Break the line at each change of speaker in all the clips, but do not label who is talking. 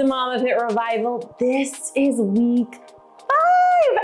to mommaFit Revival. This is week 5.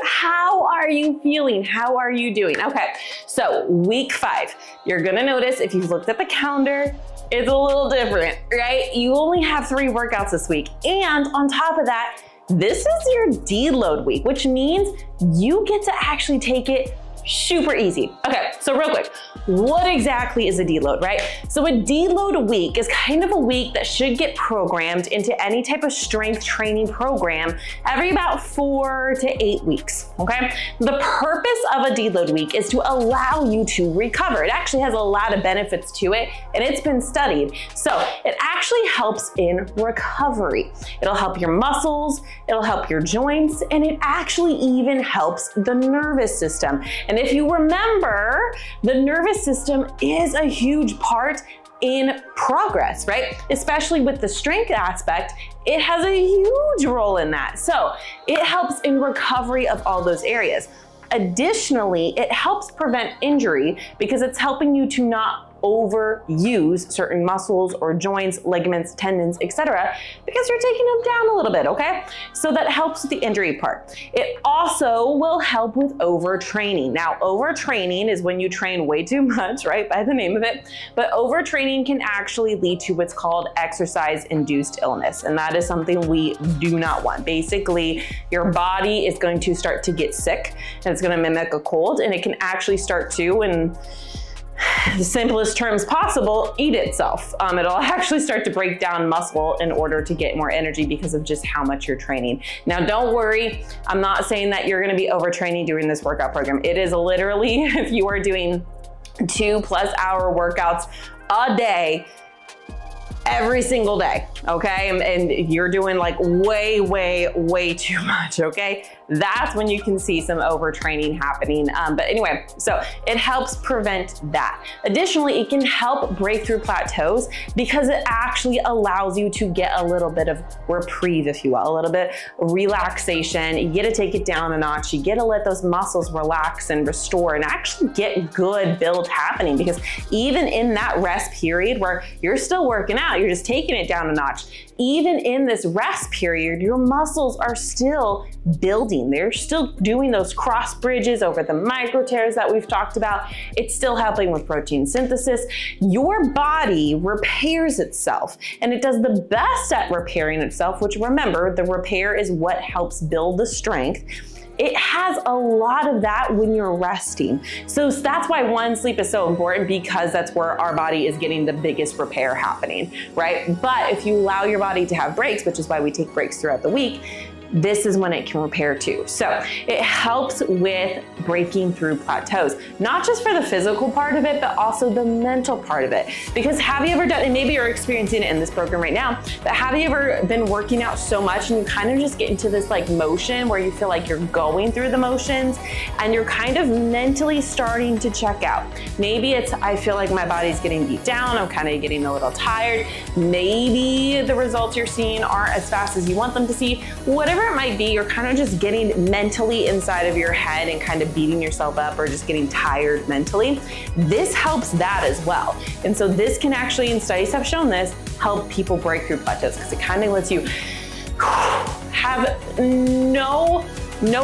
How are you feeling? How are you doing? Okay, so week 5, you're gonna notice if you've looked at the calendar, it's a little different, right? You only have 3 workouts this week. And on top of that, this is your deload week, which means you get to actually take it super easy. Okay, so real quick, what exactly is a deload, right? So a deload week is kind of a week that should get programmed into any type of strength training program every about 4 to 8 weeks, okay? The purpose of a deload week is to allow you to recover. It actually has a lot of benefits to it, and it's been studied. So it actually helps in recovery. It'll help your muscles, it'll help your joints, and it actually even helps the nervous system. And if you remember, the nervous system is a huge part in progress, right? Especially with the strength aspect, it has a huge role in that. So it helps in recovery of all those areas. Additionally, it helps prevent injury because it's helping you to not overuse certain muscles or joints, ligaments, tendons, etc., because you're taking them down a little bit, okay? So that helps with the injury part. It also will help with overtraining. Now, overtraining is when you train way too much, right, by the name of it, but overtraining can actually lead to what's called exercise-induced illness, and that is something we do not want. Basically, your body is going to start to get sick, and it's going to mimic a cold, and it can actually start to, in the simplest terms possible, eat itself. It'll actually start to break down muscle in order to get more energy because of just how much you're training. Now, don't worry, I'm not saying that you're gonna be overtraining during this workout program. It is literally, if you are doing 2+ hour workouts a day, every single day, okay? And you're doing like way too much, okay? That's when you can see some overtraining happening. But anyway, so it helps prevent that. Additionally, it can help break through plateaus because it actually allows you to get a little bit of reprieve, if you will, a little bit of relaxation. You get to take it down a notch. You get to let those muscles relax and restore and actually get good build happening, because even in that rest period where you're still working out, you're just taking it down a notch. Even in this rest period, your muscles are still building. They're still doing those cross bridges over the micro tears that we've talked about. It's still helping with protein synthesis. Your body repairs itself, and it does the best at repairing itself, which, remember, the repair is what helps build the strength. It has a lot of that when you're resting. So that's why, one, sleep is so important, because that's where our body is getting the biggest repair happening, right? But if you allow your body to have breaks, which is why we take breaks throughout the week, this is when it can repair too. So it helps with breaking through plateaus, not just for the physical part of it, but also the mental part of it. Because have you ever done, and maybe you're experiencing it in this program right now, but have you ever been working out so much and you kind of just get into this like motion where you feel like you're going through the motions and you're kind of mentally starting to check out? Maybe it's, I feel like my body's getting beat down, I'm kind of getting a little tired. Maybe the results you're seeing aren't as fast as you want them to see. Whatever it might be, you're kind of just getting mentally inside of your head and kind of beating yourself up or just getting tired mentally. This helps that as well. And so this can actually, and studies have shown this, help people break through plateaus, because it kind of lets you have no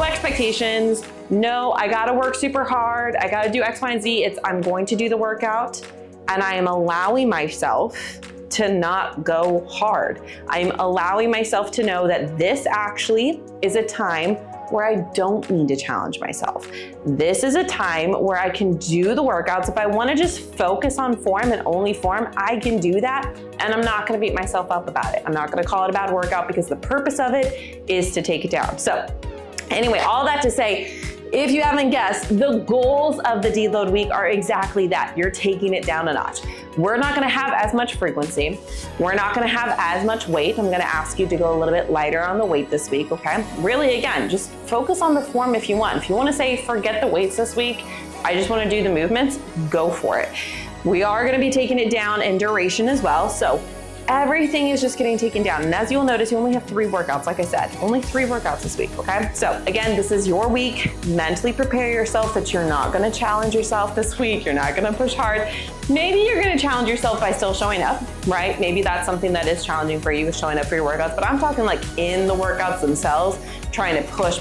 expectations. No, I gotta work super hard, I gotta do X, Y, and Z. It's, I'm going to do the workout, and I am allowing myself to not go hard. I'm allowing myself to know that this actually is a time where I don't need to challenge myself. This is a time where I can do the workouts. If I wanna just focus on form and only form, I can do that, and I'm not gonna beat myself up about it. I'm not gonna call it a bad workout, because the purpose of it is to take it down. So anyway, all that to say, if you haven't guessed, the goals of the deload week are exactly that. You're taking it down a notch. We're not gonna have as much frequency. We're not gonna have as much weight. I'm gonna ask you to go a little bit lighter on the weight this week, okay? Really, again, just focus on the form if you want. If you wanna say, forget the weights this week, I just wanna do the movements, go for it. We are gonna be taking it down in duration as well. So everything is just getting taken down. And as you'll notice, you only have 3 workouts, like I said, only 3 workouts this week, okay? So again, this is your week. Mentally prepare yourself that you're not gonna challenge yourself this week. You're not gonna push hard. Maybe you're gonna challenge yourself by still showing up, right? Maybe that's something that is challenging for you, is showing up for your workouts, but I'm talking like in the workouts themselves, trying to push,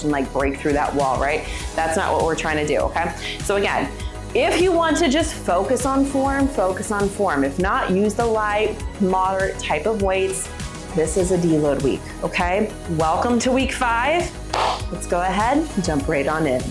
and like break through that wall, right? That's not what we're trying to do, okay? So again, if you want to just focus on form, focus on form. If not, use the light, moderate type of weights. This is a deload week, okay? Welcome to week 5. Let's go ahead and jump right on in.